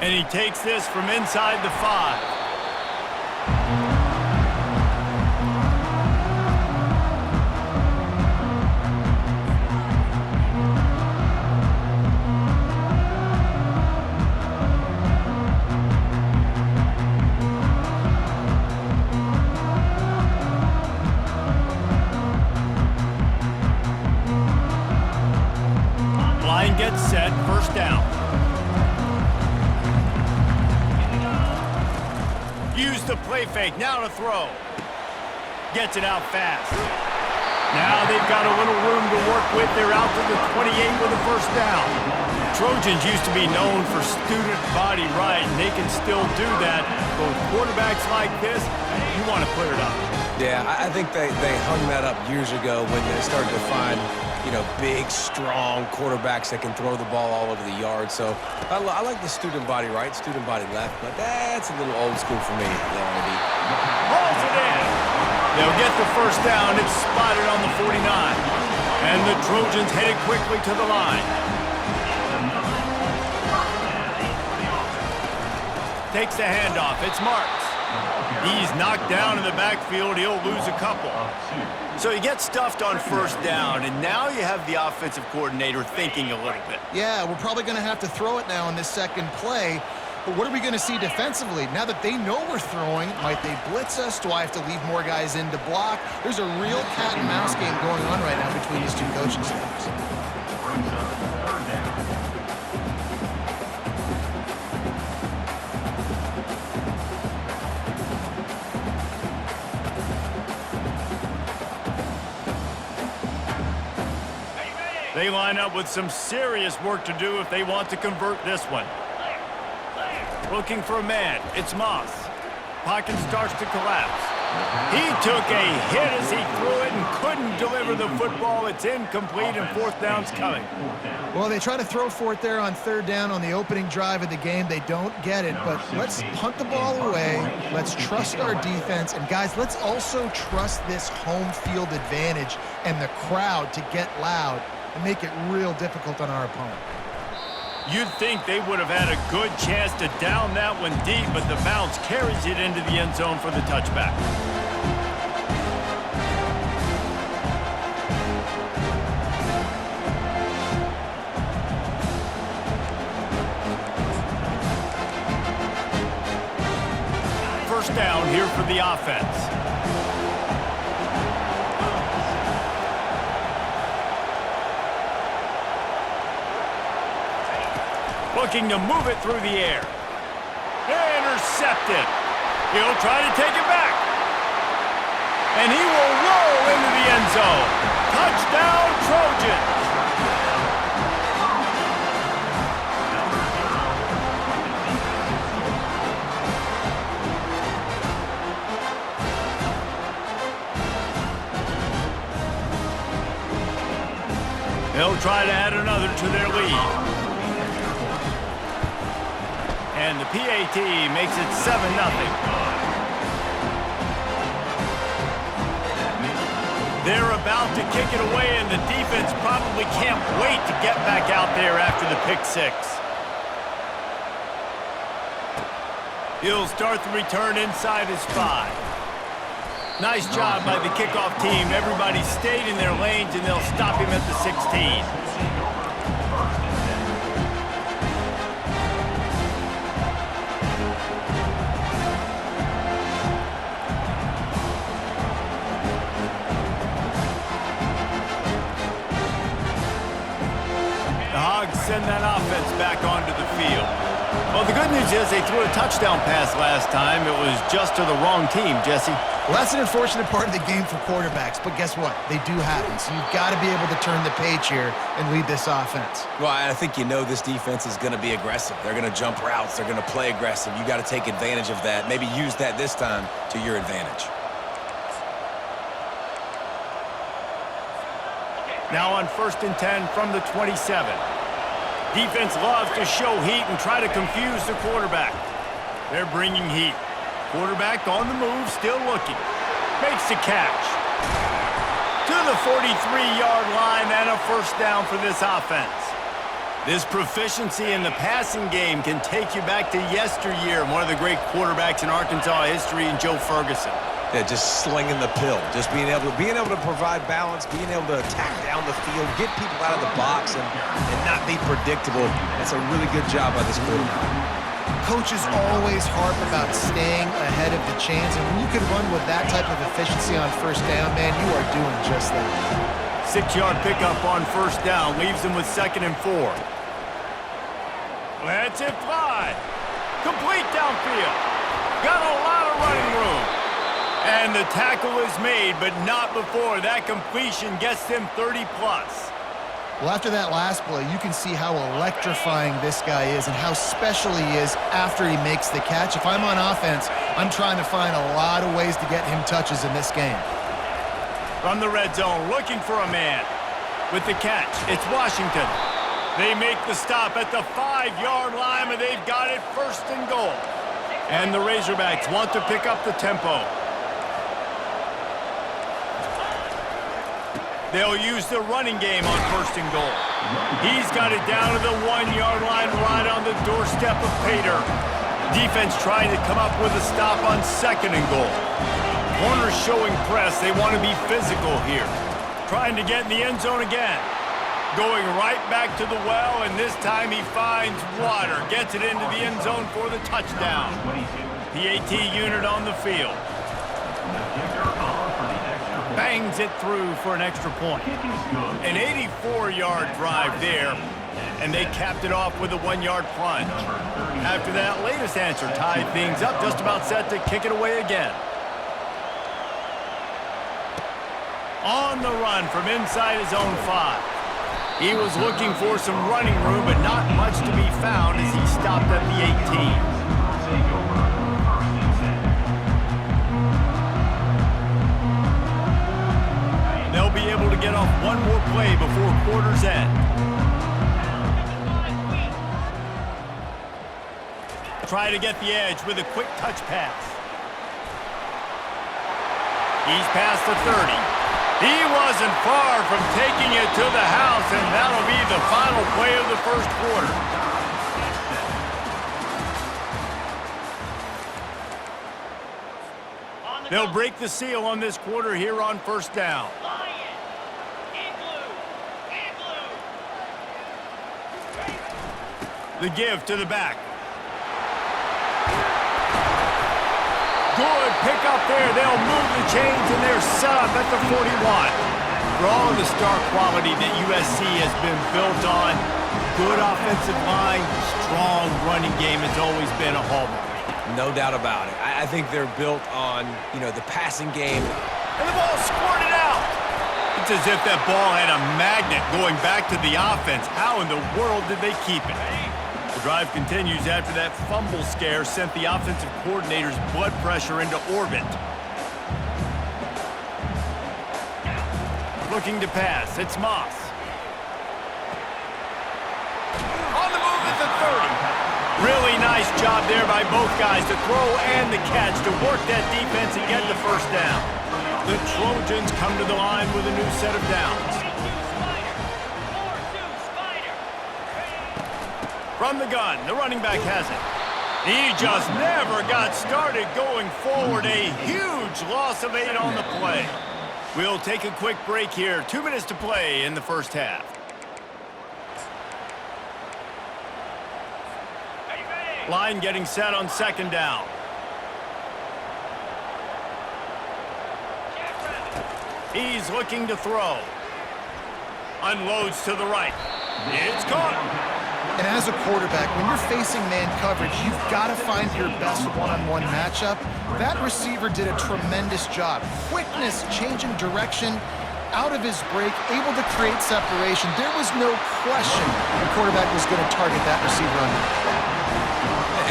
And he takes this from inside the 5. Line gets set, first down. Use the play fake, now to throw. Gets it out fast. Now they've got a little room to work with. They're out to the 28 with a first down. Trojans used to be known for student body right, and they can still do that. But with quarterbacks like this, you want to clear it up. Yeah, I think they hung that up years ago when they started to find, big, strong quarterbacks that can throw the ball all over the yard. So I like the student body right, student body left, but that's a little old school for me, Andy. Hauls it in. They'll get the first down. It's spotted on the 49. And the Trojans headed quickly to the line. Takes the handoff. It's Marks. He's knocked down in the backfield. He'll lose a couple. So he gets stuffed on first down, and now you have the offensive coordinator thinking a little bit. Yeah, we're probably going to have to throw it now in this second play. But what are we going to see defensively? Now that they know we're throwing, might they blitz us? Do I have to leave more guys in to block? There's a real cat and mouse game going on right now between these two coaching staffs. They line up with some serious work to do if they want to convert this one. Looking for a man. It's Moss. Pocket starts to collapse. He took a hit as he threw it and couldn't deliver the football. It's incomplete and fourth down's coming. Well, they try to throw for it there on third down on the opening drive of the game. They don't get it, but let's punt the ball away. Let's trust our defense. And, guys, let's also trust this home field advantage and the crowd to get loud and make it real difficult on our opponent. You'd think they would have had a good chance to down that one deep, but the bounce carries it into the end zone for the touchback. First down here for the offense. Looking to move it through the air. Intercepted. He'll try to take it back. And he will roll into the end zone. Touchdown, Trojans. They'll try to add another to their lead. And the PAT makes it 7-0. They're about to kick it away, and the defense probably can't wait to get back out there after the pick six. He'll start the return inside his 5. Nice job by the kickoff team. Everybody stayed in their lanes, and they'll stop him at the 16. Send that offense back onto the field. Well, the good news is they threw a touchdown pass last time. It was just to the wrong team, Jesse. Well, that's an unfortunate part of the game for quarterbacks, but guess what? They do happen, so you've got to be able to turn the page here and lead this offense. Well, I think this defense is going to be aggressive. They're going to jump routes. They're going to play aggressive. You got to take advantage of that. Maybe use that this time to your advantage. Now on 1st and 10 from the 27. Defense loves to show heat and try to confuse the quarterback. They're bringing heat. Quarterback on the move, still looking. Makes the catch. To the 43-yard line and a first down for this offense. This proficiency in the passing game can take you back to yesteryear, one of the great quarterbacks in Arkansas history, in Joe Ferguson. Yeah, just slinging the pill, just being able to provide balance, being able to attack down the field, get people out of the box, and not be predictable. That's a really good job by this quarterback. Coaches always harp about staying ahead of the chains, and when you can run with that type of efficiency on first down, man, you are doing just that. 6-yard pickup on first down leaves them with 2nd and 4. Let's it fly. Complete downfield. Got a lot of running room. And the tackle is made, but not before that completion gets them 30-plus. Well, after that last play, you can see how electrifying this guy is and how special he is after he makes the catch. If I'm on offense, I'm trying to find a lot of ways to get him touches in this game. From the red zone, looking for a man. With the catch, it's Washington. They make the stop at the 5-yard line, and they've got it 1st and goal. And the Razorbacks want to pick up the tempo. They'll use the running game on 1st and goal. He's got it down to the 1-yard line right on the doorstep of Pater. Defense trying to come up with a stop on 2nd and goal. Corners showing press. They want to be physical here. Trying to get in the end zone again. Going right back to the well, and this time he finds water. Gets it into the end zone for the touchdown. PAT unit on the field. Bangs it through for an extra point. An 84-yard drive there, and they capped it off with a 1-yard plunge. After that latest answer tied things up, just about set to kick it away again. On the run from inside his own 5. He was looking for some running room, but not much to be found as he stopped at the 18. They'll be able to get off one more play before quarter's end. Try to get the edge with a quick touch pass. He's past the 30. He wasn't far from taking it to the house, and that'll be the final play of the 1st quarter. They'll break the seal on this quarter here on 1st down. The give to the back. Good pick up there. They'll move the chains, and they're set up at the 41. For all of the star quality that USC has been built on, good offensive line, strong running game has always been a hallmark. No doubt about it. I think they're built on, the passing game. And the ball squirted out. It's as if that ball had a magnet going back to the offense. How in the world did they keep it? The drive continues after that fumble scare sent the offensive coordinator's blood pressure into orbit. Looking to pass. It's Moss. On the move at the 30. Really nice job there by both guys to throw and the catch to work that defense and get the 1st down. The Trojans come to the line with a new set of downs. From the gun, the running back has it. He just never got started going forward. A huge loss of 8 on the play. We'll take a quick break here. 2 minutes to play in the 1st half. Line getting set on 2nd down. He's looking to throw. Unloads to the right. It's caught. And as a quarterback, when you're facing man coverage, you've got to find your best one-on-one matchup. That receiver did a tremendous job. Quickness, changing direction, out of his break, able to create separation. There was no question the quarterback was going to target that receiver on that.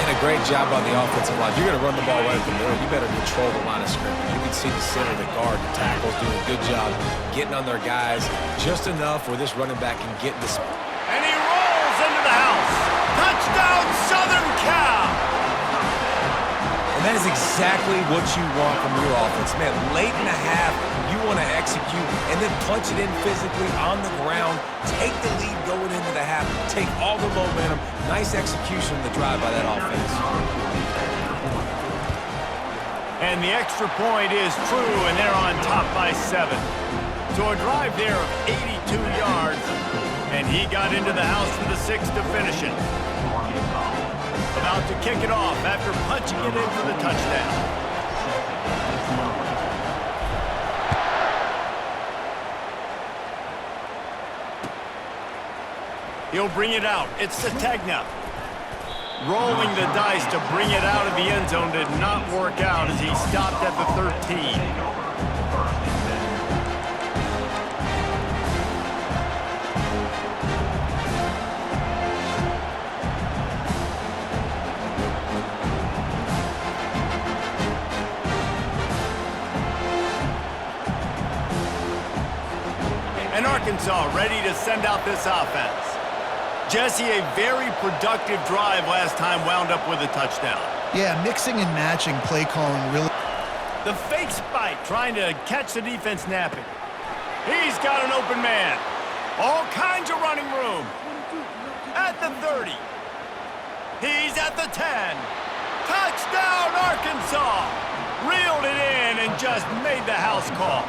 And a great job on the offensive line. You're going to run the ball right up the middle. You better control the line of scrimmage. You can see the center, the guard, the tackles doing a good job getting on their guys just enough where this running back can get in the spot. And he rolls into the house. Touchdown, Southern Cal! And And that is exactly what you want from your offense. Man, late in the half, you want to execute and then punch it in physically on the ground, take the lead going into the half, take all the momentum. Nice execution of the drive by that offense. And the extra point is true, and they're on top by 7. So a drive there of 82 yards, and he got into the house for the 6 to finish it. About to kick it off after punching it in for the touchdown. He'll bring it out. It's Sategna. Rolling the dice to bring it out of the end zone did not work out as he stopped at the 13. And Arkansas ready to send out this offense. Jesse, a very productive drive last time wound up with a touchdown. Yeah, mixing and matching play calling really. The fake spike trying to catch the defense napping. He's got an open man. All kinds of running room. At the 30. He's at the 10. Touchdown, Arkansas! Reeled it in and just made the house call.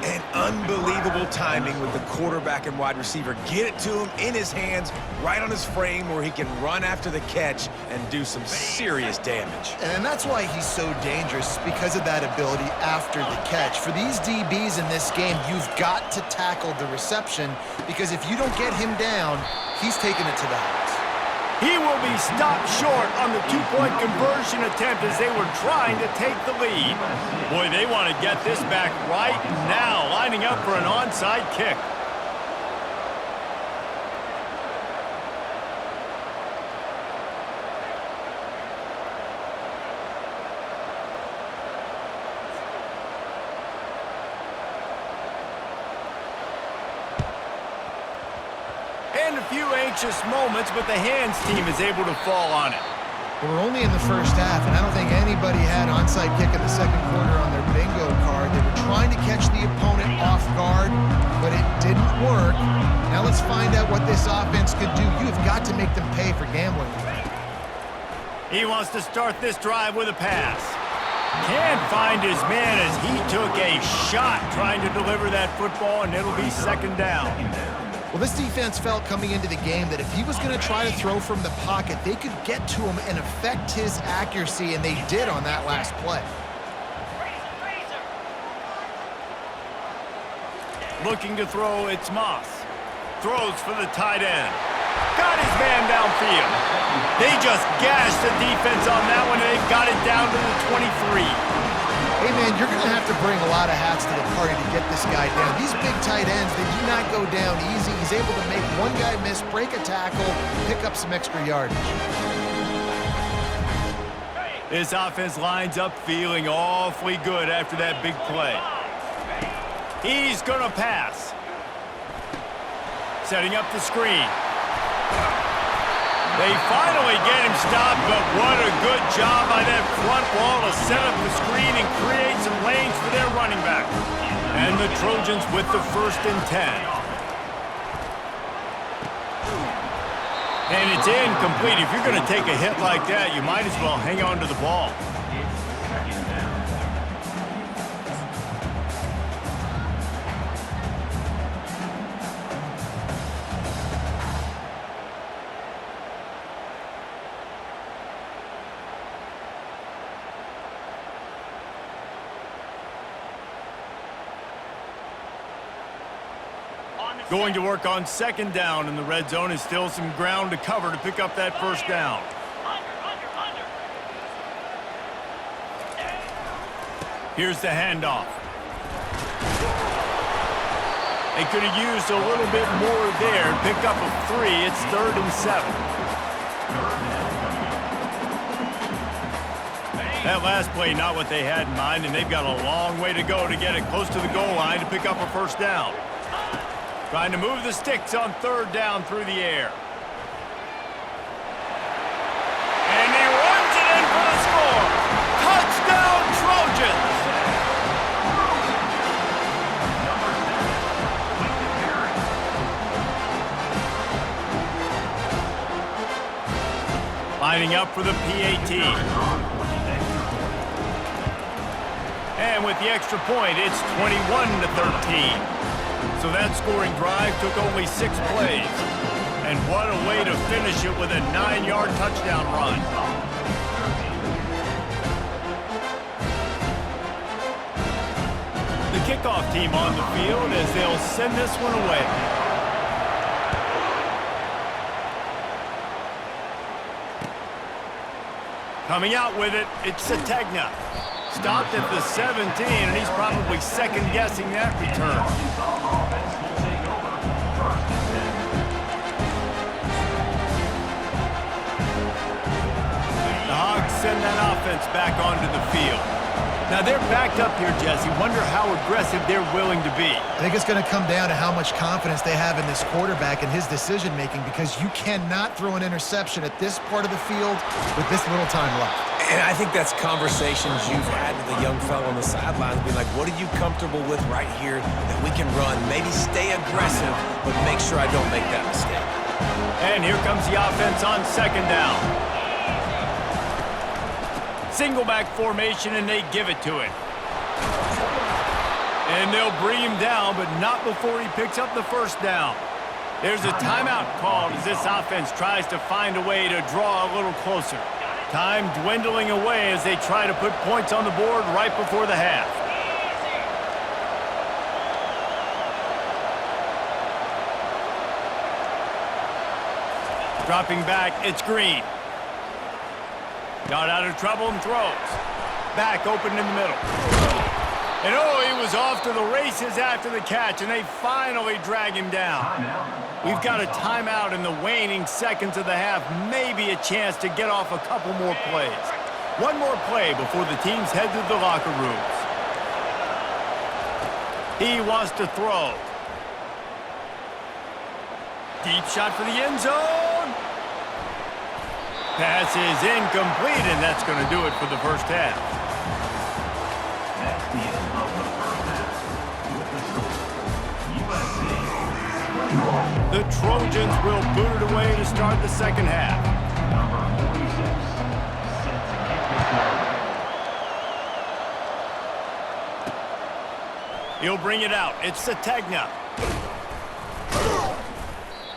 And unbelievable timing with the quarterback and wide receiver. Get it to him in his hands, right on his frame where he can run after the catch and do some serious damage. And that's why he's so dangerous, because of that ability after the catch. For these DBs in this game, you've got to tackle the reception, because if you don't get him down, he's taking it to the house. He will be stopped short on the two-point conversion attempt as they were trying to take the lead. Boy, they want to get this back right now, lining up for an onside kick. And a few anxious moments, but the hands team is able to fall on it. We're only in the first half, and I don't think anybody had onside kick in the second quarter on their bingo card. They were trying to catch the opponent off guard, but it didn't work. Now let's find out what this offense could do. You've got to make them pay for gambling. He wants to start this drive with a pass. Can't find his man as he took a shot trying to deliver that football, and it'll be second down. Well, this defense felt coming into the game that if he was going to try to throw from the pocket, they could get to him and affect his accuracy, and they did on that last play. Looking to throw, it's Moss. Throws for the tight end. Got his man downfield. They just gashed the defense on that one, and they've got it down to the 23. Hey, man, you're going to have to bring a lot of hats to the party to get this guy down. These big tight ends, they do not go down easy. He's able to make one guy miss, break a tackle, pick up some extra yardage. This offense lines up feeling awfully good after that big play. He's going to pass. Setting up the screen. They finally get him stopped, but what a good job by that front wall to set up the screen and create some lanes for their running back. And the Trojans with the 1st and 10. And it's incomplete. If you're going to take a hit like that, you might as well hang on to the ball. Going to work on second down in the red zone, and still some ground to cover to pick up that first down. Here's the handoff. They could have used a little bit more there. Pick up a 3. It's 3rd and 7. That last play, not what they had in mind, and they've got a long way to go to get it close to the goal line to pick up a first down. Trying to move the sticks on 3rd down through the air. And he runs it in for the Lining up for the PAT. And with the extra point, it's 21-13. So that scoring drive took only 6 plays. And what a way to finish it with a 9-yard touchdown run. The kickoff team on the field as they'll send this one away. Coming out with it, it's Sategna. Stopped at the 17, and he's probably second-guessing that return. The Hogs send that offense back onto the field. Now, they're backed up here, Jesse. Wonder how aggressive they're willing to be. I think it's going to come down to how much confidence they have in this quarterback and his decision-making, because you cannot throw an interception at this part of the field with this little time left. And I think that's conversations you've had with a young fellow on the sideline. Be like, what are you comfortable with right here that we can run? Maybe stay aggressive, but make sure I don't make that mistake. And here comes the offense on second down. Single back formation, and they give it to it. And they'll bring him down, but not before he picks up the first down. There's a timeout called as this offense tries to find a way to draw a little closer. Time dwindling away as they try to put points on the board right before the half. Dropping back, it's Green. Got out of trouble and throws. Back open in the middle. And oh, he was off to the races after the catch, and they finally drag him down. We've got a timeout in the waning seconds of the half, maybe a chance to get off a couple more plays. One more play before the teams head to the locker rooms. He wants to throw. Deep shot for the end zone. Pass is incomplete, and that's going to do it for the first half. That's the end of the first half. With the score, USC. The Trojans will boot it away to start the second half. Number 46, set to kick return. He'll bring it out. It's Sategna.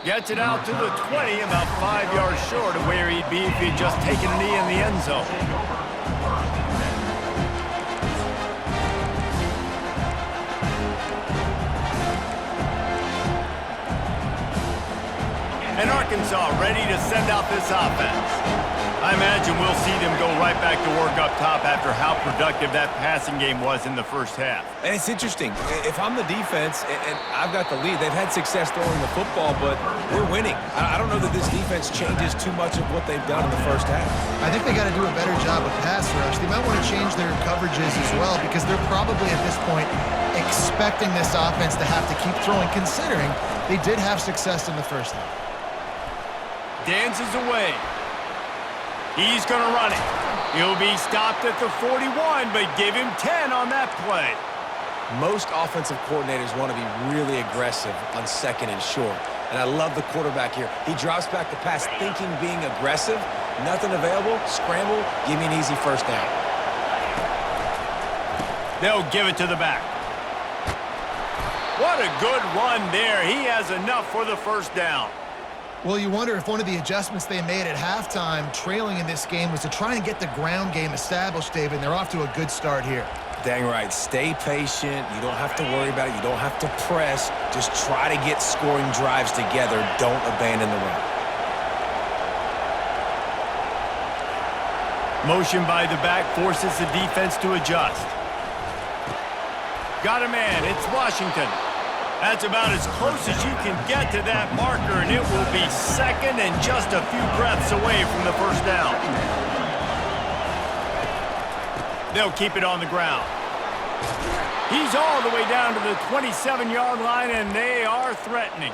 Gets it out to the 20, about 5 yards short of where he'd be if he'd just taken a knee in the end zone. And Arkansas ready to send out this offense. I imagine we'll see them go right back to work up top after how productive that passing game was in the first half. And it's interesting. If I'm the defense and I've got the lead, they've had success throwing the football, but we're winning. I don't know that this defense changes too much of what they've done in the first half. I think they got to do a better job with pass rush. They might want to change their coverages as well, because they're probably at this point expecting this offense to have to keep throwing, considering they did have success in the first half. Dances away. He's going to run it. He'll be stopped at the 41, but give him 10 on that play. Most offensive coordinators want to be really aggressive on second and short. And I love the quarterback here. He drops back the pass thinking being aggressive. Nothing available. Scramble. Give me an easy first down. They'll give it to the back. What a good run there. He has enough for the first down. Well, you wonder if one of the adjustments they made at halftime, trailing in this game, was to try and get the ground game established, David, and they're off to a good start here. Dang right. Stay patient. You don't have to worry about it. You don't have to press. Just try to get scoring drives together. Don't abandon the run. Motion by the back forces the defense to adjust. Got a man. It's Washington. That's about as close as you can get to that marker, and it will be second and just a few breaths away from the first down. They'll keep it on the ground. He's all the way down to the 27-yard line, and they are threatening.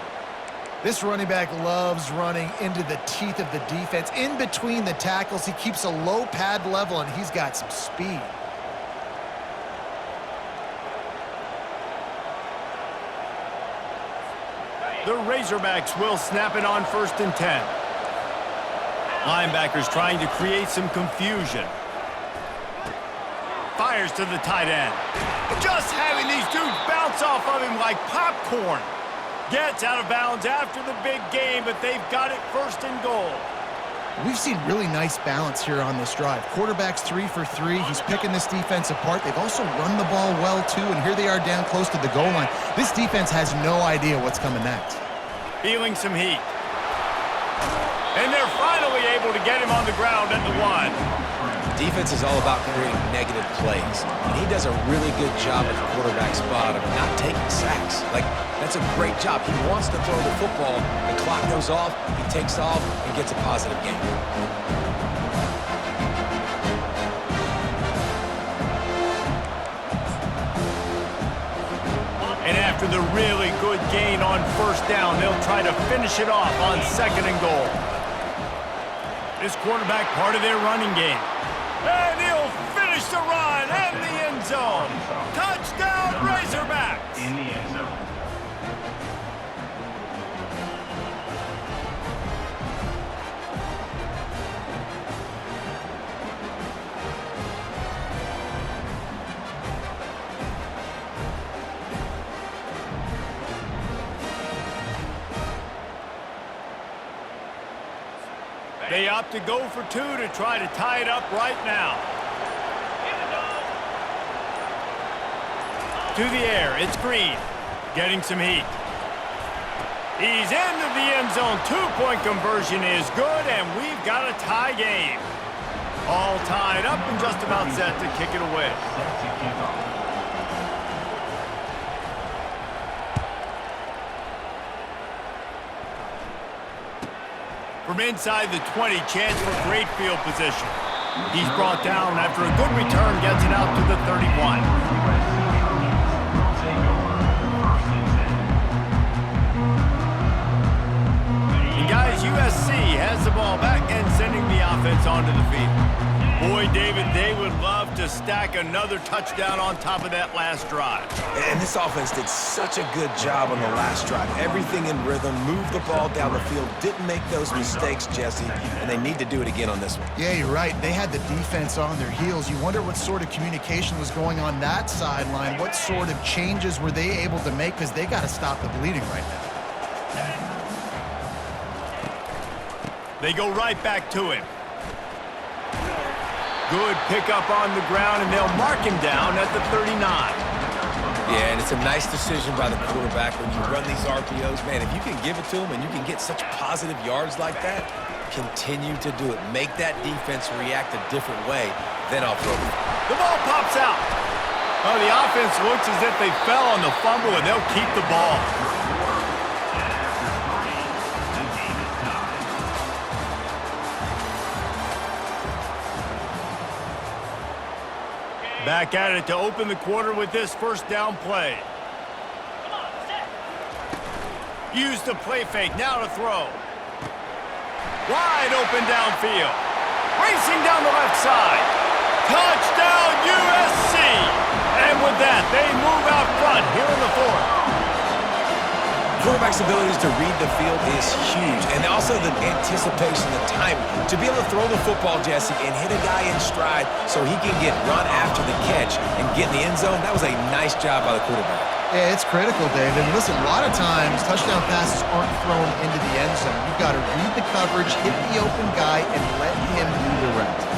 This running back loves running into the teeth of the defense. In between the tackles, he keeps a low pad level, and he's got some speed. The Razorbacks will snap it on 1st and 10. Linebackers trying to create some confusion. Fires to the tight end. Just having these dudes bounce off of him like popcorn. Gets out of bounds after the big game, but they've got it first and goal. We've seen really nice balance here on this drive. Quarterback's 3 for 3. He's picking this defense apart. They've also run the ball well, too, and here they are down close to the goal line. This defense has no idea what's coming next. Feeling some heat. And they're finally able to get him on the ground at the 1. Defense is all about creating negative plays, and he does a really good job at the quarterback spot of not taking sacks. Like, that's a great job. He wants to throw the football. The clock goes off, he takes off, and gets a positive gain. And after the really good gain on first down, they'll try to finish it off on 2nd and goal. This quarterback part of their running game. And he'll finish the run and the end zone. Touchdown, Razorbacks! In the end zone. They opt to go for 2 to try to tie it up right now. To the air, it's Green. Getting some heat. He's into the end zone. 2-point conversion is good, and we've got a tie game. All tied up and just about set to kick it away. Set to kick off. From inside the 20, chance for great field position. He's brought down after a good return, gets it out to the 31. And guys, USC has the ball back and sending the offense onto the field. Boy, David, they would love to stack another touchdown on top of that last drive. And this offense did such a good job on the last drive. Everything in rhythm, moved the ball down the field, didn't make those mistakes, Jesse, and they need to do it again on this one. Yeah, you're right. They had the defense on their heels. You wonder what sort of communication was going on that sideline. What sort of changes were they able to make? Because they got to stop the bleeding right now. They go right back to him. Good pickup on the ground, and they'll mark him down at the 39. Yeah, and it's a nice decision by the quarterback when you run these RPOs. Man, if you can give it to him and you can get such positive yards like that, continue to do it. Make that defense react a different way, then I'll throw it. The ball pops out. Oh, the offense looks as if they fell on the fumble, and they'll keep the ball. Back at it to open the quarter with this first down play. Use the play fake, now to throw. Wide open downfield. Racing down the left side. Touchdown, USC! And with that, they move out front here in the 4th. Quarterback's abilities to read the field is huge, and also the anticipation, the time to be able to throw the football, Jesse, and hit a guy in stride so he can get run after the catch and get in the end zone. That was a nice job by the quarterback. Yeah, it's critical, Dave. And listen, a lot of times touchdown passes aren't thrown into the end zone. You've got to read the coverage, hit the open guy, and let him do the rest.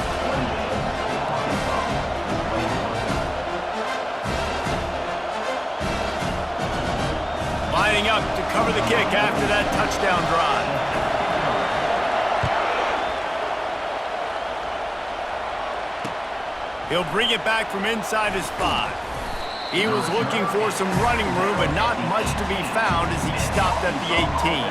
Lining up to cover the kick after that touchdown drive. He'll bring it back from inside his 5. He was looking for some running room, but not much to be found as he stopped at the 18.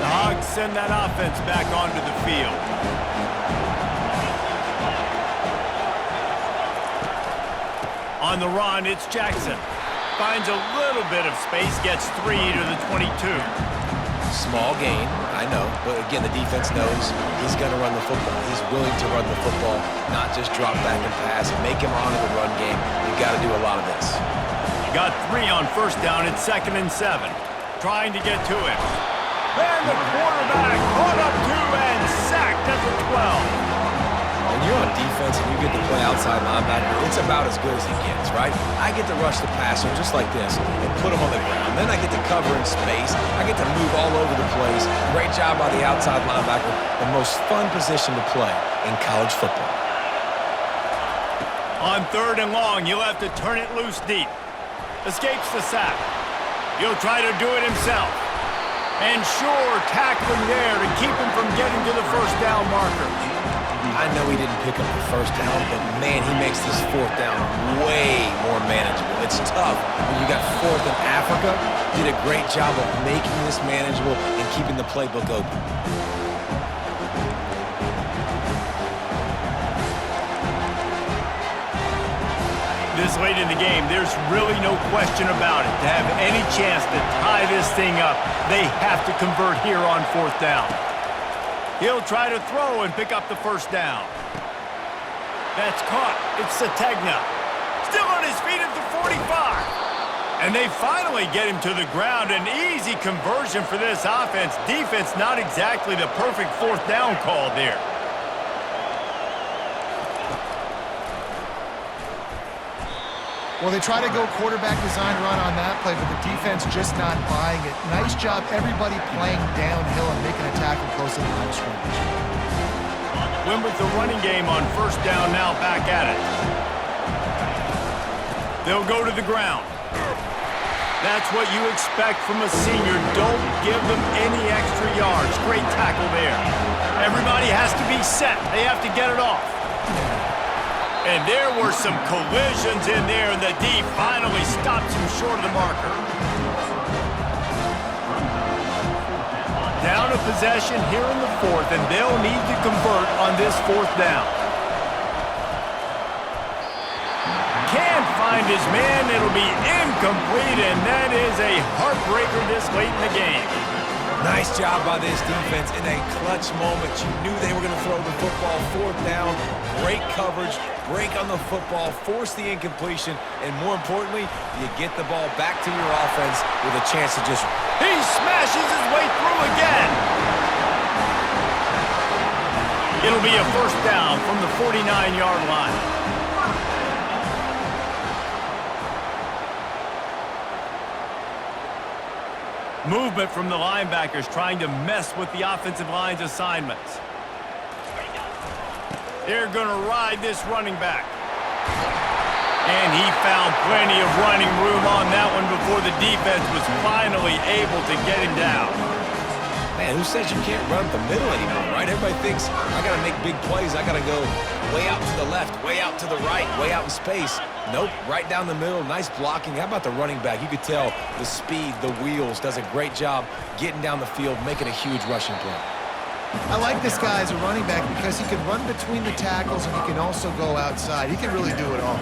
The Hogs send that offense back onto the field. On the run, it's Jackson. Finds a little bit of space, gets 3 to the 22. Small gain, I know, but again, the defense knows he's going to run the football. He's willing to run the football, not just drop back and pass and make him honor the run game. You've got to do a lot of this. got 3 on first down. It's 2nd and 7. Trying to get to him. And the quarterback caught up to and sacked at the 12. When you're on defense and you get to play outside linebacker, it's about as good as he gets, right? I get to rush the passer just like this and put him on the ground. Then I get to cover in space. I get to move all over the place. Great job by the outside linebacker. The most fun position to play in college football. On 3rd and long, he'll have to turn it loose deep. Escapes the sack. He'll try to do it himself. And sure, tackling there to keep him from getting to the first down marker. I know he didn't pick up the first down, but man, he makes this 4th down way more manageable. It's tough when you got 4th in Africa. Did a great job of making this manageable and keeping the playbook open. This late in the game, there's really no question about it. To have any chance to tie this thing up, they have to convert here on 4th down. He'll try to throw and pick up the first down. That's caught. It's Sategna. Still on his feet at the 45. And they finally get him to the ground. An easy conversion for this offense. Defense not exactly the perfect 4th down call there. Well, they try to go quarterback design run on that play, but the defense just not buying it. Nice job, everybody playing downhill and making a tackle close to the line of scrimmage. Win with the running game on first down now, back at it. They'll go to the ground. That's what you expect from a senior. Don't give them any extra yards. Great tackle there. Everybody has to be set. They have to get it off. And there were some collisions in there, and the D finally stops him short of the marker. Down a possession here in the 4th, and they'll need to convert on this 4th down. Can't find his man. It'll be incomplete, and that is a heartbreaker this late in the game. Nice job by this defense in a clutch moment. You knew they were going to throw the football. 4th down, great coverage, break on the football, force the incompletion, and more importantly, you get the ball back to your offense with a chance to just... He smashes his way through again. It'll be a first down from the 49-yard line. Movement from the linebackers trying to mess with the offensive line's assignments. They're going to ride this running back. And he found plenty of running room on that one before the defense was finally able to get him down. Man, who says you can't run up the middle anymore, right? Everybody thinks, I got to make big plays. I got to go way out to the left, way out to the right, way out in space. Nope, right down the middle. Nice blocking. How about the running back? You could tell the speed, the wheels, does a great job getting down the field, making a huge rushing play. I like this guy as a running back because he can run between the tackles and he can also go outside. He can really do it all.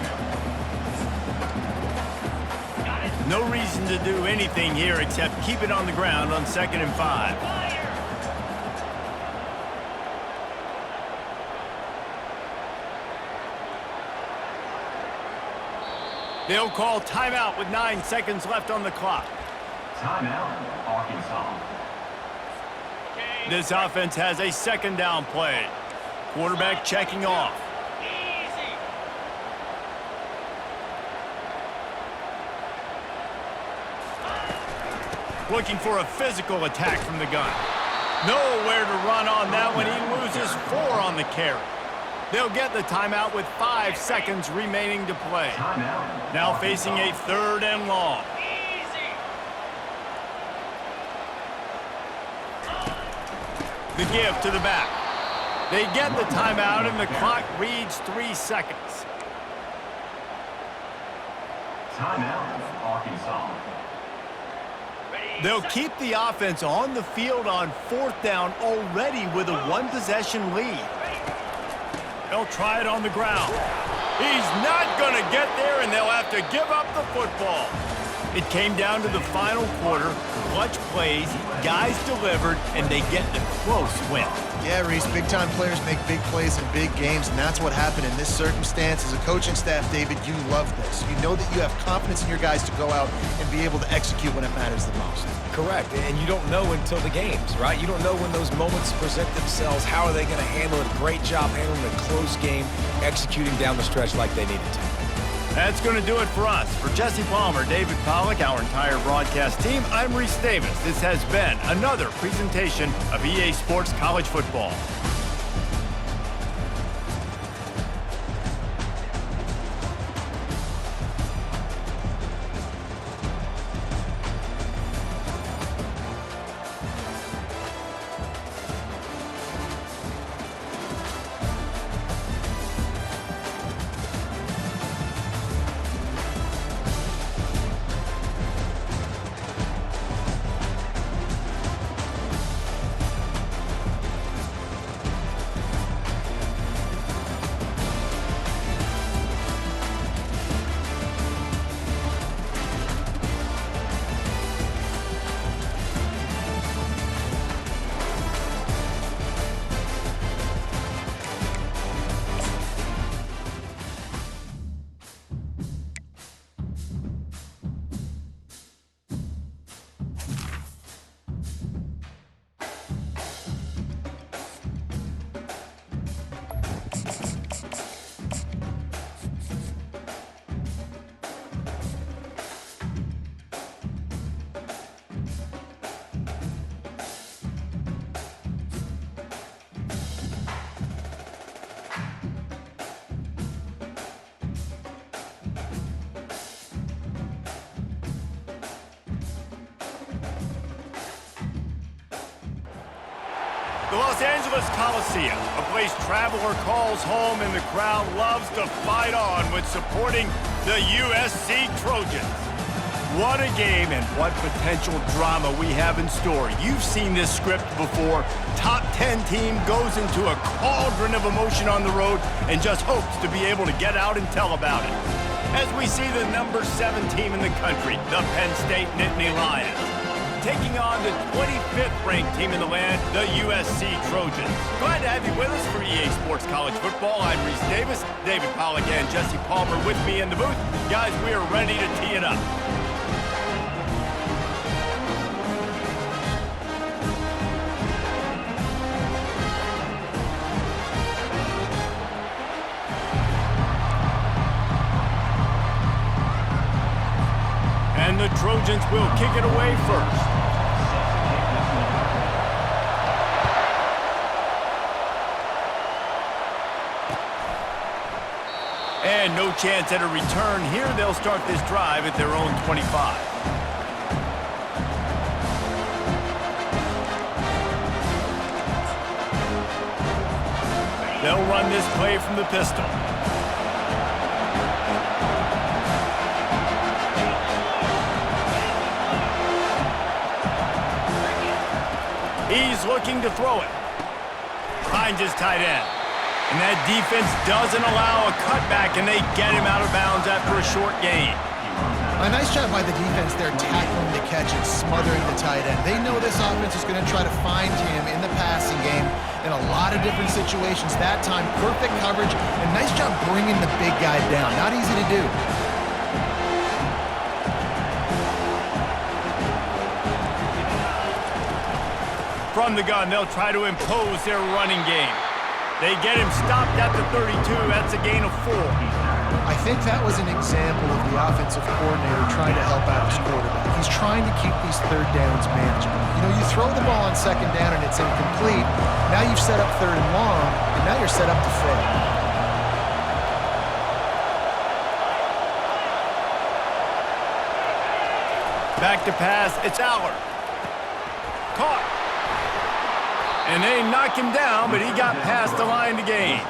No reason to do anything here except keep it on the ground on 2nd and 5. They'll call timeout with 9 seconds left on the clock. Timeout, Arkansas. This offense has a 2nd down play. Quarterback checking off. Looking for a physical attack from the gun. Nowhere to run on that one. He loses 4 on the carry. They'll get the timeout with 5 seconds remaining to play. Now facing a 3rd and long. The give to the back. They get the timeout and the clock reads 3 seconds. Timeout, Arkansas. They'll keep the offense on the field on 4th down already with a 1-possession lead. They'll try it on the ground. He's not going to get there, and they'll have to give up the football. It came down to the final quarter, clutch plays, guys delivered, and they get a close win. Yeah, Reese, big-time players make big plays in big games, and that's what happened in this circumstance. As a coaching staff, David, you love this. You know that you have confidence in your guys to go out and be able to execute when it matters the most. Correct, and you don't know until the games, right? You don't know when those moments present themselves. How are they going to handle it? Great job handling a close game, executing down the stretch like they needed to. That's going to do it for us. For Jesse Palmer, David Pollack, our entire broadcast team, I'm Reese Davis. This has been another presentation of EA Sports College Football. The Los Angeles Coliseum, a place traveler calls home and the crowd loves to fight on when supporting the USC Trojans. What a game and what potential drama we have in store. You've seen this script before. Top 10 team goes into a cauldron of emotion on the road and just hopes to be able to get out and tell about it. As we see the number 7 team in the country, the Penn State Nittany Lions, taking on the 25th ranked team in the land, the USC Trojans. Glad to have you with us for EA Sports College Football. I'm Reese Davis, David Pollack and Jesse Palmer with me in the booth. Guys, we are ready to tee it up. And the Trojans will kick it away first. And no chance at a return here. They'll start this drive at their own 25. They'll run this play from the pistol. He's looking to throw it. Finds his tight end. And that defense doesn't allow a cutback, and they get him out of bounds after a short gain. A nice job by the defense there, tackling the catch and smothering the tight end. They know this offense is going to try to find him in the passing game in a lot of different situations. That time, perfect coverage, and nice job bringing the big guy down. Not easy to do. From the gun, they'll try to impose their running game. They get him stopped at the 32. That's a gain of 4. I think that was an example of the offensive coordinator trying to help out his quarterback. He's trying to keep these third downs manageable. You know, you throw the ball on second down and it's incomplete. Now you've set up third and long, and now you're set up to fail. Back to pass. It's Aller. Caught. And they knock him down, but he got past the line to gain.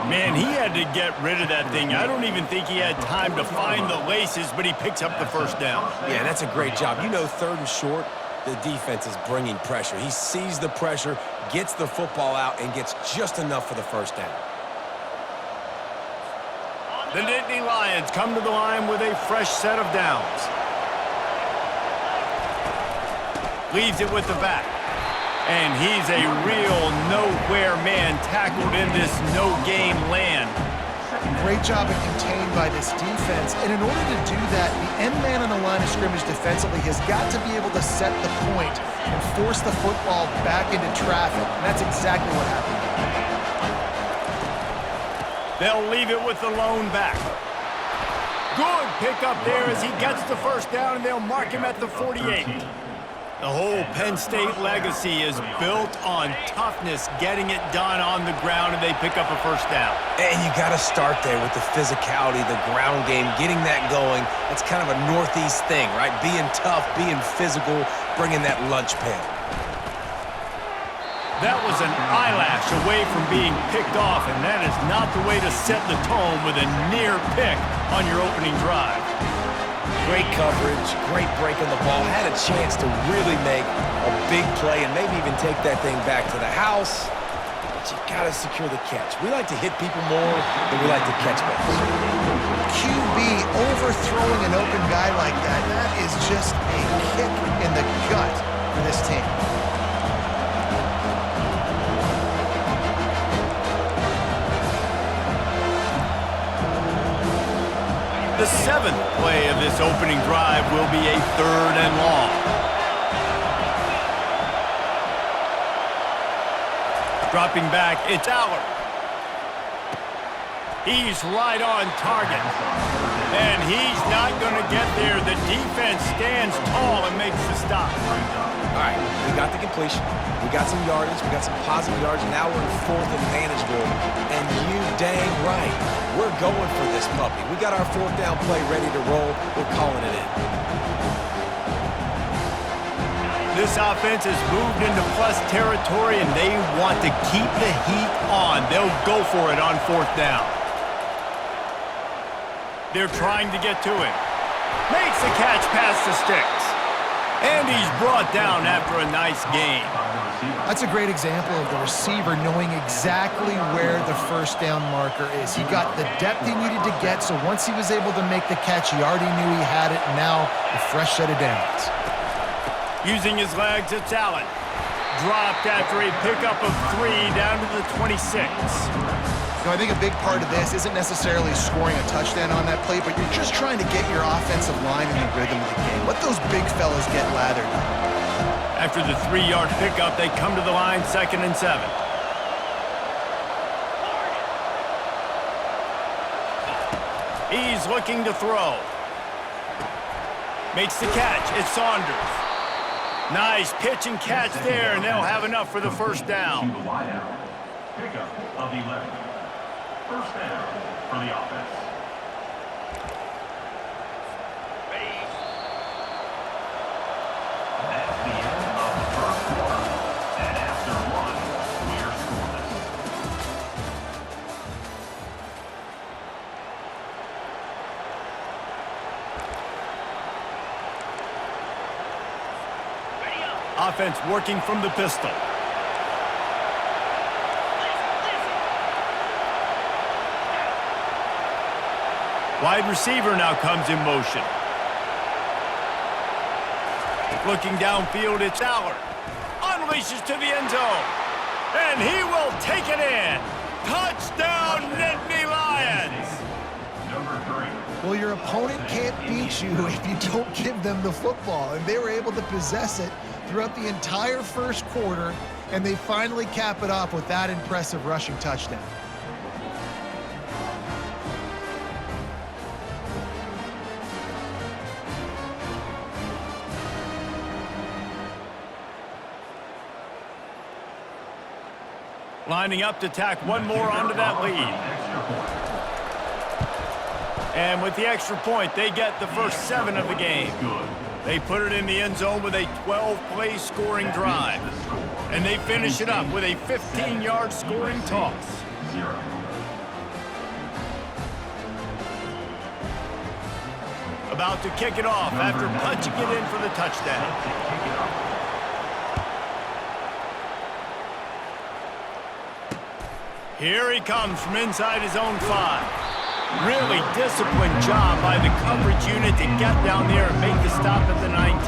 Man, he had to get rid of that thing. I don't even think he had time to find the laces, but he picks up the first down. Yeah, that's a great job. You know, third and short, the defense is bringing pressure. He sees the pressure, gets the football out, and gets just enough for the first down. The Nittany Lions come to the line with a fresh set of downs. Leaves it with the back. And he's a real nowhere man tackled in this no-game land. Great job of contained by this defense. And in order to do that, the end man on the line of scrimmage defensively has got to be able to set the point and force the football back into traffic. And that's exactly what happened. They'll leave it with the lone back. Good pickup there as he gets the first down, and they'll mark him at the 48. The whole Penn State legacy is built on toughness, getting it done on the ground, and they pick up a first down. And you got to start there with the physicality, the ground game, getting that going. That's kind of a Northeast thing, right? Being tough, being physical, bringing that lunch pail. That was an eyelash away from being picked off, and that is not the way to set the tone with a near pick on your opening drive. Great coverage, great break on the ball. Had a chance to really make a big play and maybe even take that thing back to the house. But you got to secure the catch. We like to hit people more than we like to catch balls. QB overthrowing an open guy like that, that is just a kick in the gut for this team. The seventh play of this opening drive will be a 3rd and long. Dropping back, it's Aller. He's right on target. And he's not going to get there. The defense stands tall and makes the stop. All right, we got the completion. We got some yardage. We got some positive yards. Now we're in 4th and manageable. And you dang right, we're going for this puppy. We got our 4th down play ready to roll. We're calling it in. This offense has moved into plus territory, and they want to keep the heat on. They'll go for it on 4th down. They're trying to get to it. Makes the catch past the sticks. And he's brought down after a nice gain. That's a great example of the receiver knowing exactly where the first down marker is. He got the depth he needed to get, so once he was able to make the catch, he already knew he had it, and now a fresh set of downs. Using his legs, it's Allen. Dropped after a pickup of 3 down to the 26. I think a big part of this isn't necessarily scoring a touchdown on that play, but you're just trying to get your offensive line in the rhythm of the game. Let those big fellas get lathered up. After the 3-yard pickup, they come to the line, 2nd and 7. He's looking to throw. Makes the catch. It's Saunders. Nice pitch and catch there, and they'll have enough for the first down. Pickup of 11. First down for the offense. That's the end of the first quarter. And after 1, we're scoreless. Offense working from the pistol. Wide receiver now comes in motion. Looking downfield, it's Aller. Unleashes to the end zone. And he will take it in. Touchdown, Nittany Lions! Number 3. Well, your opponent can't beat you if you don't give them the football, and they were able to possess it throughout the entire first quarter, and they finally cap it off with that impressive rushing touchdown. Lining up to tack one more onto that lead. And with the extra point, they get the first 7 of the game. They put it in the end zone with a 12-play scoring drive. And they finish it up with a 15-yard scoring toss. About to kick it off after punching it in for the touchdown. Here he comes from inside his own 5. Really disciplined job by the coverage unit to get down there and make the stop at the 19.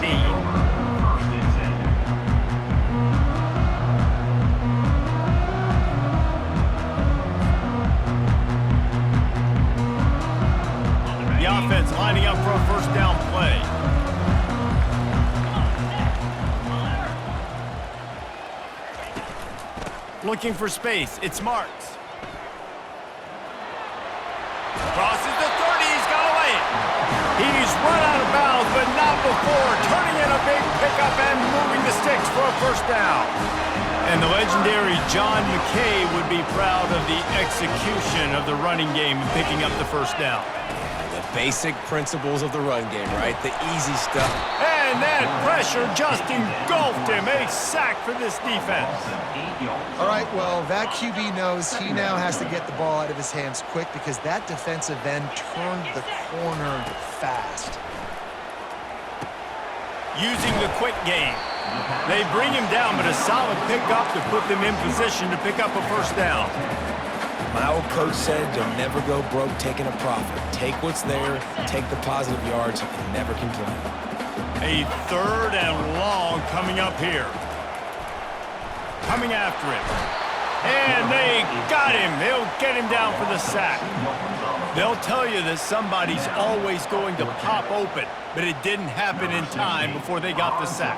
defense lining up for a first down play. Looking for space. It's Marks. Crosses the 30. He's got to lay it. He's run out of bounds, but not before turning in a big pickup and moving the sticks for a first down. And the legendary John McKay would be proud of the execution of the running game and picking up the first down. The basic principles of the run game, right? The easy stuff. And that pressure just engulfed him. A sack for this defense. All right, well, that QB knows he now has to get the ball out of his hands quick because that defensive end turned the corner fast. Using the quick game. They bring him down, but a solid pickup to put them in position to pick up a first down. My old coach said you'll never go broke taking a profit. Take what's there, take the positive yards, and never complain. A third and long coming up here. Coming after him. And they got him. They'll get him down for the sack. They'll tell you that somebody's always going to pop open, but it didn't happen in time before they got the sack.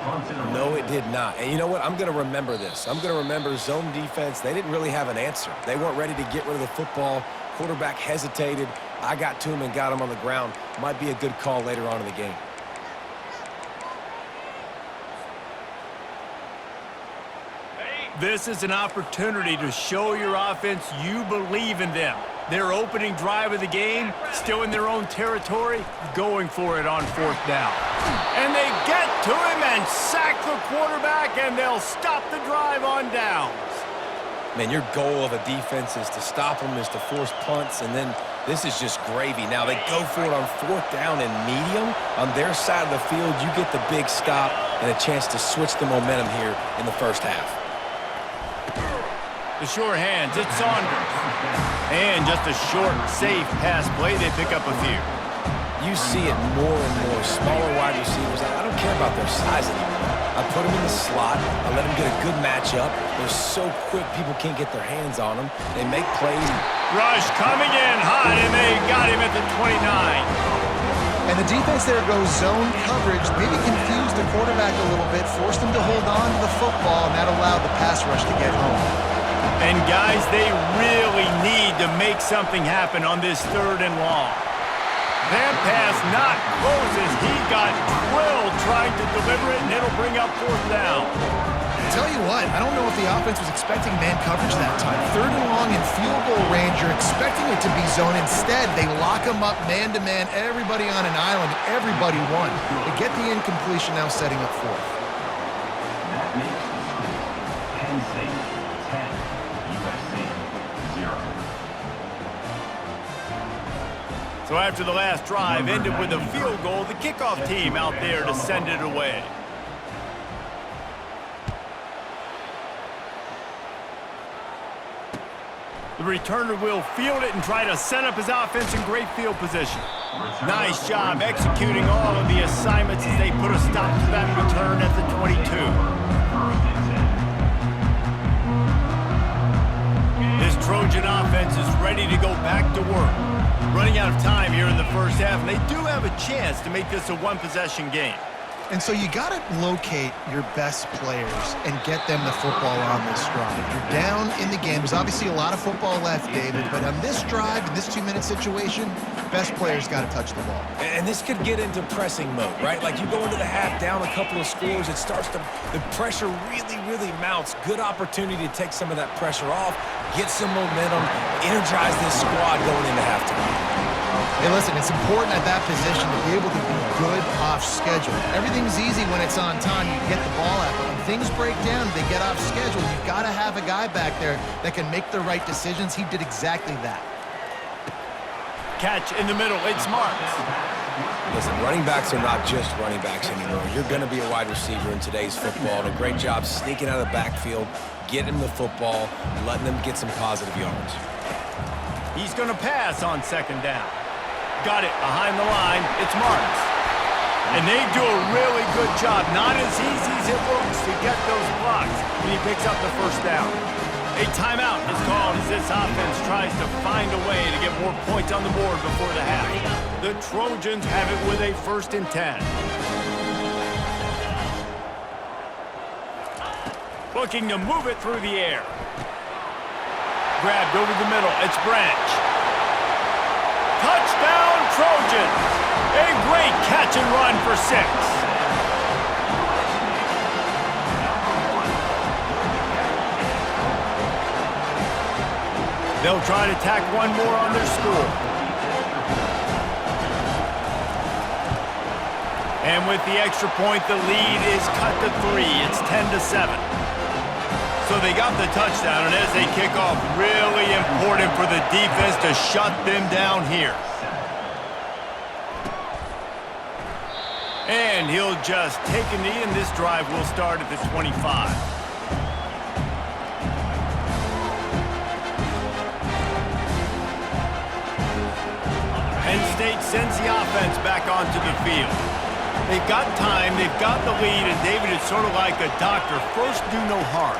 No, it did not. And you know what? I'm going to remember this. I'm going to remember zone defense. They didn't really have an answer. They weren't ready to get rid of the football. Quarterback hesitated. I got to him and got him on the ground. Might be a good call later on in the game. This is an opportunity to show your offense you believe in them. Their opening drive of the game, still in their own territory, going for it on fourth down. And they get to him and sack the quarterback, and they'll stop the drive on downs. Man, your goal of a defense is to stop them, is to force punts, and then this is just gravy. Now they go for it on fourth down and medium. On their side of the field, you get the big stop and a chance to switch the momentum here in the first half. The sure hands, it's Saunders. And just a short, safe pass play, they pick up a few. You see it more and more. Smaller wide receivers, I don't care about their size anymore. I put them in the slot. I let them get a good matchup. They're so quick, people can't get their hands on them. They make plays. Rush coming in hot, and they got him at the 29. And the defense there goes zone coverage, maybe confused the quarterback a little bit, forced him to hold on to the football, and that allowed the pass rush to get home. And guys, they really need to make something happen on this third and long. That pass not closes. He got drilled trying to deliver it, and it'll bring up fourth down. Tell you what, I don't know if the offense was expecting man coverage that time. Third and long in field goal range, you're expecting it to be zone. Instead, they lock him up man-to-man, everybody on an island, everybody won. They get the incompletion now setting up fourth. That makes Penn State 10, USC 0. So after the last drive ended with a field goal, the kickoff team out there to send it away. The returner will field it and try to set up his offense in great field position. Nice job executing all of the assignments as they put a stop to that return at the 22. This Trojan offense is ready to go back to work. Running out of time here in the first half, and they do have a chance to make this a one-possession game. And so you got to locate your best players and get them the football on this drive. You're down in the game. There's obviously a lot of football left, David, but on this drive, in this 2-minute situation, best players got to touch the ball. And this could get into pressing mode, right? Like you go into the half down a couple of scores, it starts to, the pressure really mounts. Good opportunity to take some of that pressure off, get some momentum, energize this squad going into halftime. Hey, listen, it's important at that position to be able to be good off schedule. Everything's easy when it's on time. You can get the ball out. But when things break down, they get off schedule. You've got to have a guy back there that can make the right decisions. He did exactly that. Catch in the middle. It's Marks. Listen, running backs are not just running backs anymore. You're going to be a wide receiver in today's football. And a great job sneaking out of the backfield, getting the football, letting them get some positive yards. He's going to pass on second down. Got it behind the line. It's Marks. And they do a really good job. Not as easy as it looks to get those blocks when he picks up the first down. A timeout is called as this offense tries to find a way to get more points on the board before the half. The Trojans have it with a 1st and 10. Looking to move it through the air. Grabbed over the middle. It's Branch. Touchdown, Trojans! A great catch and run for 6. They'll try to tack one more on their score. And with the extra point, the lead is cut to 3. It's 10-7. So they got the touchdown, and as they kick off, really important for the defense to shut them down here. And he'll just take a knee, and this drive will start at the 25. Penn State sends the offense back onto the field. They've got time, they've got the lead, and David is sort of like a doctor. First, do no harm.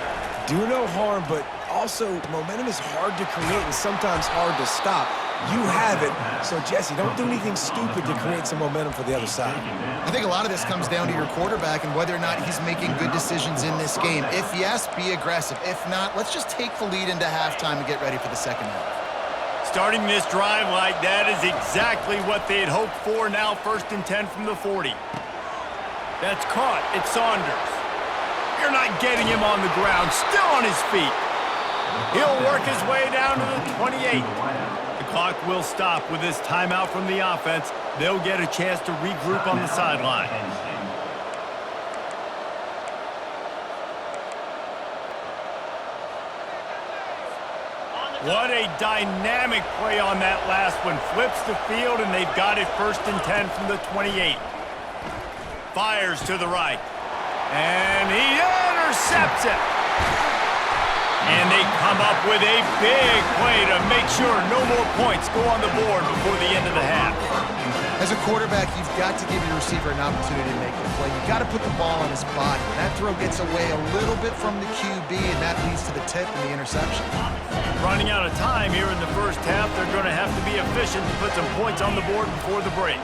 Do no harm, but also momentum is hard to create and sometimes hard to stop. You have it, so Jesse, don't do anything stupid to create some momentum for the other side. I think a lot of this comes down to your quarterback and whether or not he's making good decisions in this game. If yes, be aggressive. If not, let's just take the lead into halftime and get ready for the second half. Starting this drive like that is exactly what they had hoped for. Now 1st and 10 from the 40. That's caught. It's Saunders. You're not getting him on the ground. Still on his feet. He'll work his way down to the 28. The clock will stop with this timeout from the offense. They'll get a chance to regroup on the sideline. What a dynamic play on that last one. Flips the field, and they've got it 1st and 10 from the 28. Fires to the right. And he intercepts it. And they come up with a big play to make sure no more points go on the board before the end of the half. As a quarterback, you've got to give your receiver an opportunity to make the play. You've got to put the ball on his body. That throw gets away a little bit from the QB, and that leads to the tip and the interception. Running out of time here in the first half, they're going to have to be efficient to put some points on the board before the break.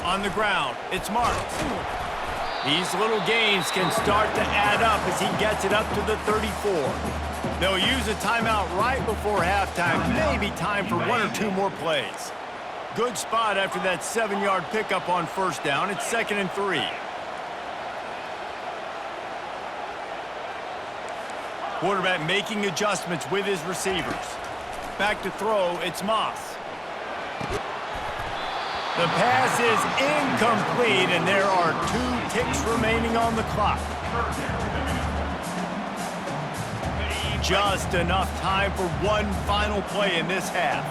On the ground, it's Marks. These little gains can start to add up as he gets it up to the 34. They'll use a timeout right before halftime. Maybe time for 1 or 2 more plays. Good spot after that 7-yard pickup on 1st down. It's 2nd and 3. Quarterback making adjustments with his receivers. Back to throw, it's Moss. The pass is incomplete, and there are 2 ticks remaining on the clock. Just enough time for one final play in this half.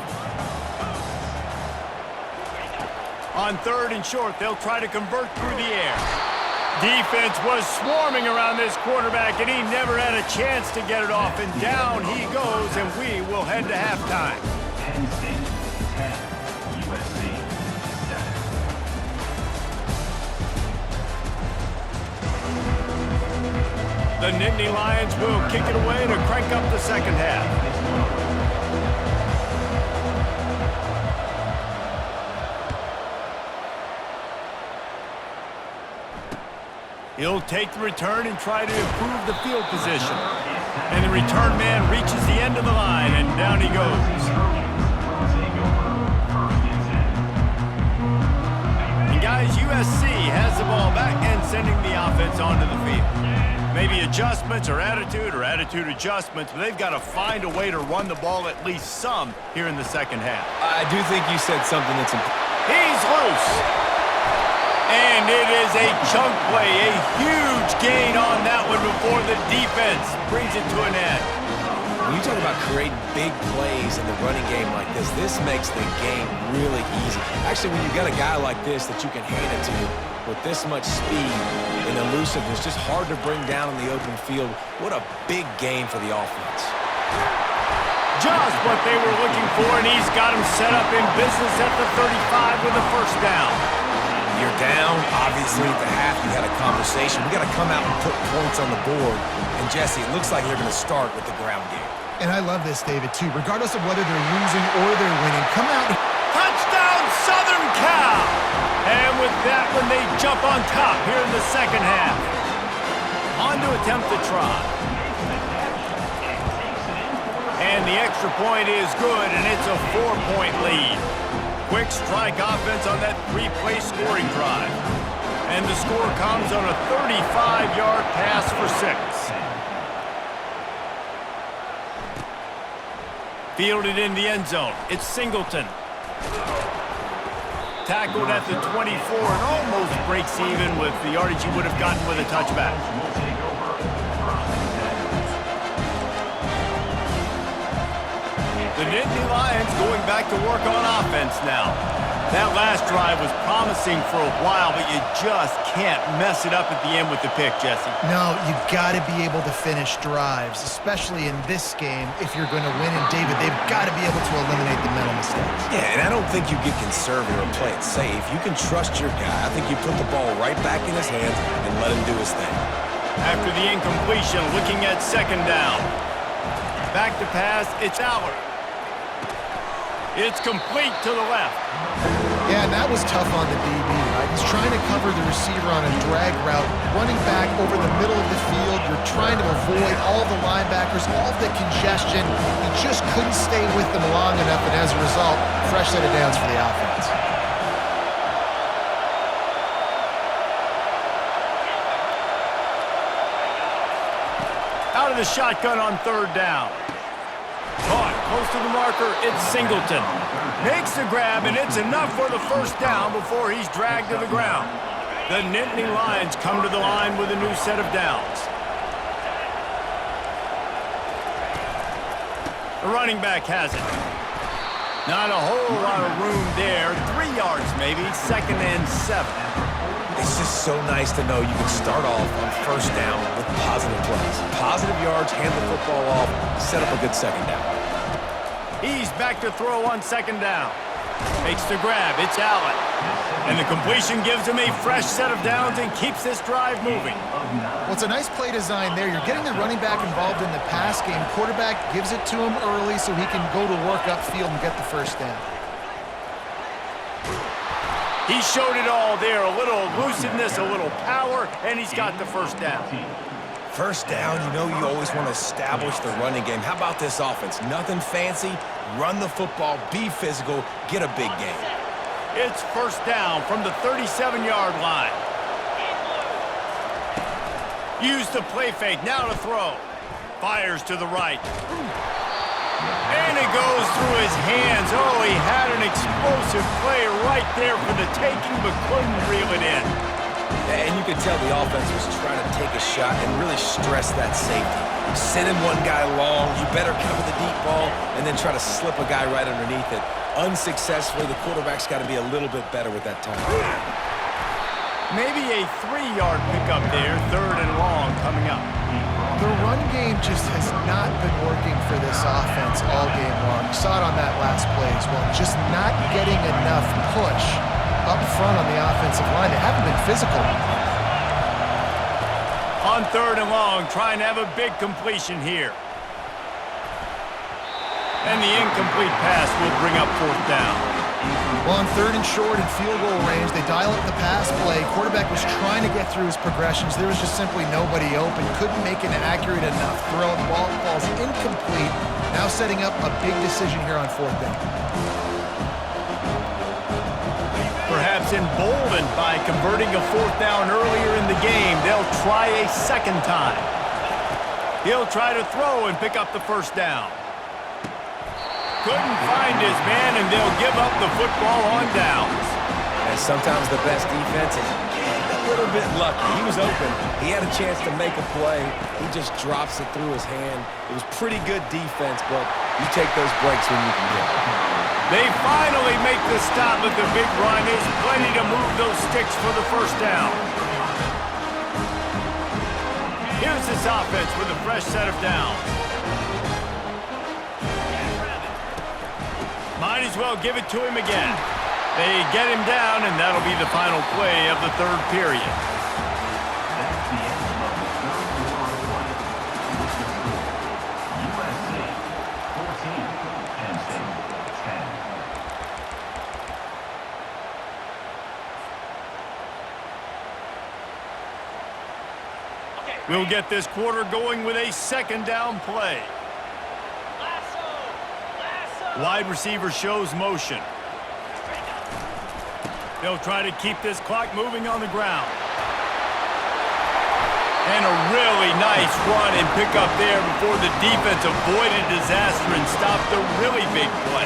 On 3rd and short, they'll try to convert through the air. Defense was swarming around this quarterback, and he never had a chance to get it off. And down he goes, and we will head to halftime. Penn State 10, USC 7. The Nittany Lions will kick it away to crank up the second half. He'll take the return and try to improve the field position. And the return man reaches the end of the line, and down he goes. And guys, USC has the ball back and sending the offense onto the field. Maybe adjustments or attitude adjustments, but they've got to find a way to run the ball at least some here in the second half. I do think you said something that's important. He's loose. And it is a chunk play, a huge gain on that one before the defense brings it to an end. When you talk about creating big plays in the running game like this makes the game really easy. Actually, when you've got a guy like this that you can hand it to with this much speed and elusiveness, just hard to bring down in the open field, what a big game for the offense. Just what they were looking for, and he's got him set up in business at the 35 with a 1st down. You're down. Obviously, at the half, you had a conversation. We got to come out and put points on the board. And, Jesse, it looks like they're going to start with the ground game. And I love this, David, too. Regardless of whether they're losing or they're winning, come out. Touchdown, Southern Cal! And with that one, they jump on top here in the second half. On to attempt the try. And the extra point is good, and it's a 4-point lead. Quick strike offense on that 3-play scoring drive. And the score comes on a 35-yard pass for 6. Fielded in the end zone. It's Singleton. Tackled at the 24 and almost breaks even with the yardage he would have gotten with a touchback. The Nittany Lions going back to work on offense now. That last drive was promising for a while, but you just can't mess it up at the end with the pick, Jesse. No, you got to be able to finish drives, especially in this game. If you're going to win, and David, they've got to be able to eliminate the mental mistakes. Yeah, and I don't think you get conservative or play it safe. You can trust your guy. I think you put the ball right back in his hands and let him do his thing. After the incompletion, looking at second down. Back to pass, it's Allard. It's complete to the left. Yeah, and that was tough on the DB, right? He's trying to cover the receiver on a drag route, running back over the middle of the field. You're trying to avoid all the linebackers, all the congestion. He just couldn't stay with them long enough, and as a result, fresh set of downs for the offense. Out of the shotgun on third down. Caught close to the marker, it's Singleton. Makes the grab, and it's enough for the first down before he's dragged to the ground. The Nittany Lions come to the line with a new set of downs. The running back has it. Not a whole lot of room there. 3 yards maybe, 2nd and 7. It's just so nice to know you can start off on first down with positive plays. Positive yards, hand the football off, set up a good second down. He's back to throw on second down. Makes the grab, it's Allen. And the completion gives him a fresh set of downs and keeps this drive moving. Well, it's a nice play design there. You're getting the running back involved in the pass game. Quarterback gives it to him early so he can go to work upfield and get the first down. He showed it all there, a little elusiveness, a little power, and he's got the first down. First down, you know you always want to establish the running game. How about this offense? Nothing fancy. Run the football, be physical, get a big gain. It's first down from the 37-yard line. Use the play fake, now to throw. Fires to the right. And it goes through his hands. Oh, he had an explosive play right there for the taking, but couldn't reel it in. And you could tell the offense was trying to take a shot and really stress that safety. Sending one guy long, you better cover the deep ball, and then try to slip a guy right underneath it. Unsuccessfully, the quarterback's got to be a little bit better with that time. Maybe a 3-yard pickup there, 3rd and long coming up. The run game just has not been working for this offense all game long. You saw it on that last play as well. Just not getting enough push up front on the offensive line. They haven't been physical. On 3rd and long, trying to have a big completion here. And the incomplete pass will bring up 4th down. Well, on 3rd and short and field goal range, they dial up the pass play. Quarterback was trying to get through his progressions. There was just simply nobody open. Couldn't make an accurate enough throw. The ball falls incomplete. Now setting up a big decision here on 4th down. Perhaps emboldened by converting a 4th down earlier in the game, they'll try a second time. He'll try to throw and pick up the first down. Couldn't find his man, and they'll give up the football on downs. And sometimes the best defense is getting a little bit lucky. He was open. He had a chance to make a play. He just drops it through his hand. It was pretty good defense, but you take those breaks when you can get them. They finally make the stop with the big run. There's plenty to move those sticks for the first down. Here's this offense with a fresh set of downs. Might as well give it to him again. They get him down, and that'll be the final play of the third period. That's the end of the third quarter of play. With the score, USC 14, Penn State 10. We'll get this quarter going with a second down play. Wide receiver shows motion. They'll try to keep this clock moving on the ground. And a really nice run and pick up there before the defense avoided disaster and stopped a really big play.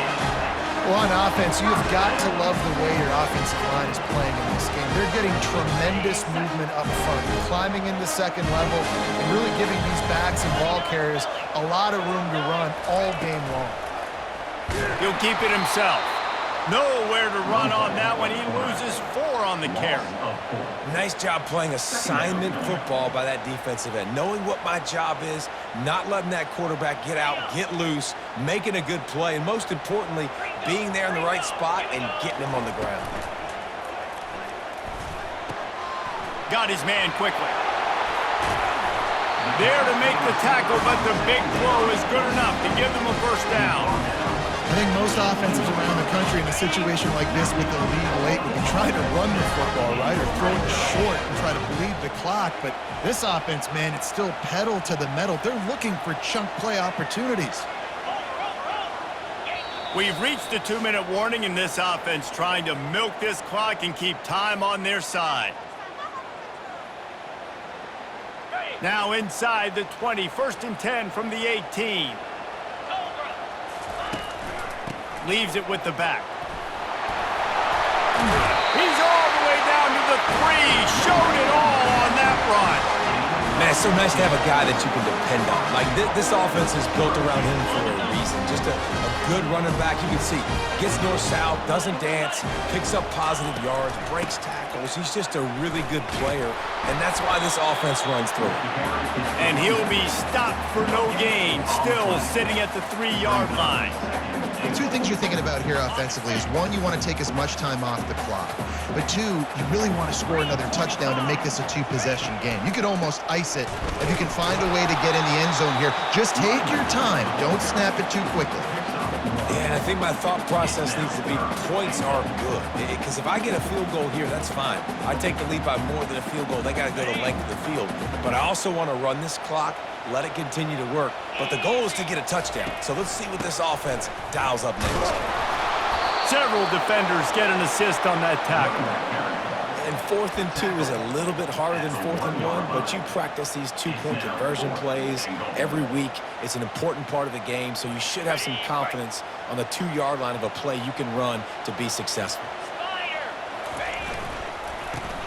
Well, on offense, you've got to love the way your offensive line is playing in this game. They're getting tremendous movement up front, climbing in the second level, and really giving these backs and ball carriers a lot of room to run all game long. He'll keep it himself. Nowhere to run on that one. He loses 4 on the carry. Nice job playing assignment football by that defensive end. Knowing what my job is, not letting that quarterback get out, get loose, making a good play, and most importantly, being there in the right spot and getting him on the ground. Got his man quickly. There to make the tackle, but the big throw is good enough to give them a first down. I think most offenses around the country in a situation like this with the lead late would be trying to run the football, right, or throw it short and try to bleed the clock. But this offense, man, it's still pedal to the metal. They're looking for chunk play opportunities. We've reached a 2-minute warning in this offense, trying to milk this clock and keep time on their side. Now inside the 20, 1st and 10 from the 18. Leaves it with the back. He's all the way down to the 3. Showed it all on that run. Man, it's so nice to have a guy that you can depend on. Like, this offense is built around him for a reason. Just a good running back. You can see, gets north-south, doesn't dance, picks up positive yards, breaks tackles. He's just a really good player, and that's why this offense runs through. And he'll be stopped for no gain, still sitting at the 3-yard line. The 2 things you're thinking about here offensively is, 1, you want to take as much time off the clock. But 2, you really want to score another touchdown to make this a 2-possession game. You could almost ice it if you can find a way to get in the end zone here. Just take your time. Don't snap it too quickly. Yeah, I think my thought process needs to be points are good. Because if I get a field goal here, that's fine. I take the lead by more than a field goal. They got to go the length of the field. But I also want to run this clock, let it continue to work. But the goal is to get a touchdown. So let's see what this offense dials up next. Several defenders get an assist on that tackle. And 4th and 2 is a little bit harder than 4th and 1, but you practice these 2-point conversion plays every week. It's an important part of the game, so you should have some confidence on the 2-yard line of a play you can run to be successful.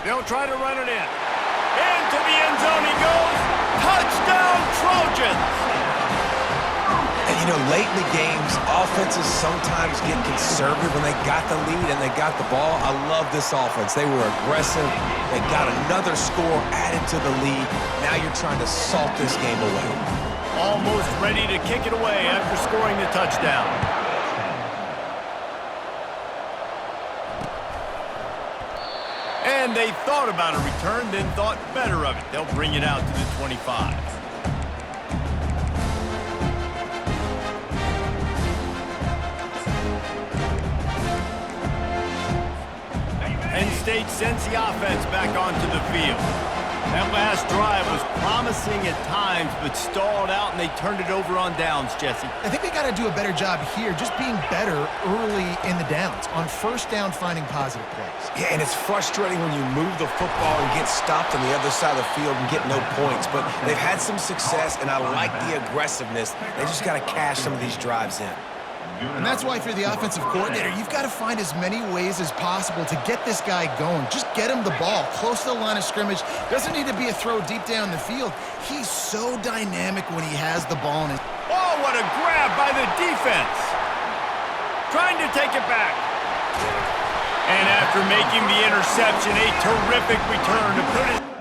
They'll try to run it in. Into the end zone he goes. Touchdown, Trojans! And, you know, late in the games, offenses sometimes get conservative when they got the lead and they got the ball. I love this offense. They were aggressive. They got another score added to the lead. Now you're trying to salt this game away. Almost ready to kick it away after scoring the touchdown. And they thought about a return, then thought better of it. They'll bring it out to the 25. Penn State sends the offense back onto the field. That last drive was promising at times, but stalled out, and they turned it over on downs, Jesse. I think they got to do a better job here, just being better early in the downs, on 1st down, finding positive plays. Yeah, and it's frustrating when you move the football and get stopped on the other side of the field and get no points. But they've had some success, and I like the aggressiveness. They just got to cash some of these drives in. And that's why, if you're the offensive coordinator, you've got to find as many ways as possible to get this guy going. Just get him the ball close to the line of scrimmage. Doesn't need to be a throw deep down the field. He's so dynamic when he has the ball in his... Oh, what a grab by the defense. Trying to take it back. And after making the interception, a terrific return to put it...